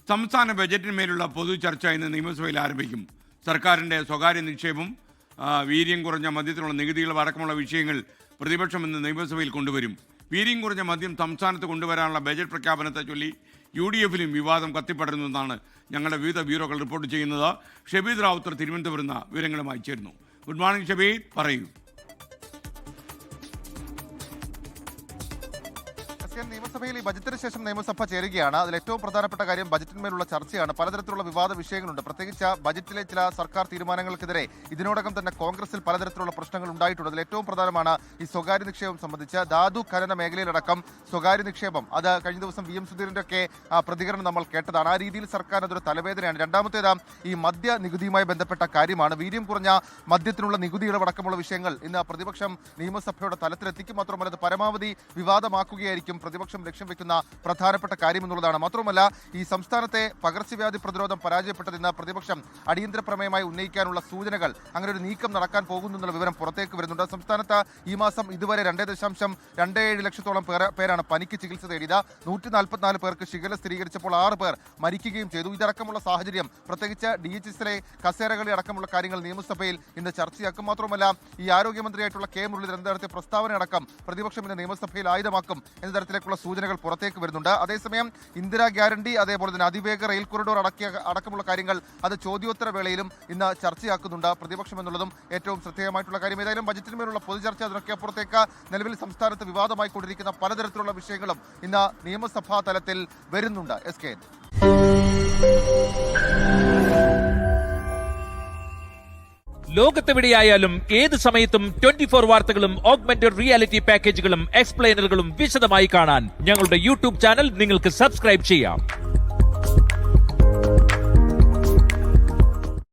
സംസ്ഥാന ബജറ്റിന്മേലുള്ള പൊതു ചർച്ച ഇന്ന് നിയമസഭയിൽ ആരംഭിക്കും. സർക്കാരിൻ്റെ സ്വകാര്യ നിക്ഷേപം, വീര്യം കുറഞ്ഞ മദ്യത്തിനുള്ള നികുതികൾ അടക്കമുള്ള വിഷയങ്ങൾ പ്രതിപക്ഷം ഇന്ന് നിയമസഭയിൽ കൊണ്ടുവരും. വീര്യം കുറഞ്ഞ മദ്യം സംസ്ഥാനത്ത് കൊണ്ടുവരാനുള്ള ബജറ്റ് പ്രഖ്യാപനത്തെ ചൊല്ലി UDF-ലും വിവാദം കത്തിപ്പടരുന്നതെന്നാണ് ഞങ്ങളുടെ വിവിധ ബ്യൂറോകൾ റിപ്പോർട്ട് ചെയ്യുന്നത്. ഷബീദ് റാവുത്തർ തിരുവനന്തപുരം വിവരങ്ങളുമായി ചേരുന്നു. ഗുഡ് മോർണിംഗ് ഷബീദ്, പറയൂ. നിയമസഭയിൽ ഈ ബജറ്റിന് ശേഷം നിയമസഭ ചേരുകയാണ്. അതിൽ ഏറ്റവും പ്രധാനപ്പെട്ട കാര്യം ബജറ്റിന്മേലുള്ള ചർച്ചയാണ്. പലതരത്തിലുള്ള വിവാദ വിഷയങ്ങളുണ്ട്. പ്രത്യേകിച്ച് ബജറ്റിലെ ചില സർക്കാർ തീരുമാനങ്ങൾക്കെതിരെ ഇതിനോടകം തന്നെ കോൺഗ്രസിൽ പലതരത്തിലുള്ള പ്രശ്നങ്ങൾ ഉണ്ടായിട്ടുണ്ട്. അതിൽ ഏറ്റവും പ്രധാനമാണ് ഈ സ്വകാര്യ നിക്ഷേപം സംബന്ധിച്ച്. ധാതു ഖനന മേഖലയിലടക്കം സ്വകാര്യ നിക്ഷേപം, അത് കഴിഞ്ഞ ദിവസം VM സുധീരന്റെ ഒക്കെ പ്രതികരണം നമ്മൾ കേട്ടതാണ്. ആ രീതിയിൽ സർക്കാർ അതൊരു തലവേദനയാണ്. രണ്ടാമത്തേത് ഈ മദ്യ നികുതിയുമായി ബന്ധപ്പെട്ട കാര്യമാണ്. വീര്യം കുറഞ്ഞ മദ്യത്തിനുള്ള നികുതിയുടെ അടക്കമുള്ള വിഷയങ്ങൾ ഇന്ന് പ്രതിപക്ഷം നിയമസഭയുടെ തലത്തിലെത്തിക്കും. മാത്രമല്ല അത് പരമാവധി വിവാദമാക്കുകയായിരിക്കും പ്രതിപക്ഷം ലക്ഷ്യം വെക്കുന്ന പ്രധാനപ്പെട്ട കാര്യം എന്നുള്ളതാണ്. മാത്രമല്ല ഈ സംസ്ഥാനത്തെ പകർച്ചവ്യാധി പ്രതിരോധം പരാജയപ്പെട്ടതിന് പ്രതിപക്ഷം അടിയന്തര പ്രമേയമായി ഉന്നയിക്കാനുള്ള സൂചനകൾ, അങ്ങനെ ഒരു നീക്കം നടക്കാൻ പോകുന്നു എന്നുള്ള വിവരം പുറത്തേക്ക് വരുന്നുണ്ട്. സംസ്ഥാനത്ത് ഈ മാസം ഇതുവരെ 2.27 ലക്ഷത്തോളം പേരാണ് പനിക്ക് ചികിത്സ തേടിയത്. 144 പേർക്ക് ഷിഗല സ്ഥിരീകരിച്ചപ്പോൾ 6 പേർ മരിക്കുകയും ചെയ്തു. ഇതടക്കമുള്ള സാഹചര്യം, പ്രത്യേകിച്ച് DHSലെ കസേരകളി അടക്കമുള്ള കാര്യങ്ങൾ നിയമസഭയിൽ ഇന്ന് ചർച്ചയാക്കും. മാത്രമല്ല ഈ ആരോഗ്യമന്ത്രിയായിട്ടുള്ള K മുരളീധരൻ നടത്തിയ പ്രസ്താവന അടക്കം പ്രതിപക്ഷം ഇന്ന് നിയമസഭയിൽ ആയുധമാക്കും എന്ന തരത്തിലേക്കുള്ള സൂചനകൾ പുറത്തേക്ക് വരുന്നുണ്ട്. അതേസമയം ഇന്ദിരാ ഗ്യാരണ്ടി, അതേപോലെ തന്നെ അതിവേഗ റെയിൽ കോറിഡോർ അടക്കമുള്ള കാര്യങ്ങൾ അത് ചോദ്യോത്തര വേളയിലും ഇന്ന് ചർച്ചയാക്കുന്നുണ്ട് പ്രതിപക്ഷം എന്നുള്ളതും ഏറ്റവും ശ്രദ്ധേയമായിട്ടുള്ള കാര്യം. ഏതായാലും ബജറ്റിന്മേലുള്ള പൊതുചർച്ച, അതിനൊക്കെ അപ്പുറത്തേക്ക് നിലവിൽ സംസ്ഥാനത്ത് വിവാദമായി കൊണ്ടിരിക്കുന്ന പലതരത്തിലുള്ള വിഷയങ്ങളും ഇന്ന് നിയമസഭാ തലത്തിൽ വരുന്നുണ്ട്. SK. ലോകത്തെവിടെയായാലും ഏത് സമയത്തും 24 വാർത്തകളും ഓഗ്മെന്റഡ് റിയാലിറ്റി പാക്കേജുകളും എക്സ്പ്ലെയിനറുകളും വിശദമായി കാണാൻ ഞങ്ങളുടെ YouTube ചാനൽ നിങ്ങൾക്ക് സബ്സ്ക്രൈബ് ചെയ്യാം.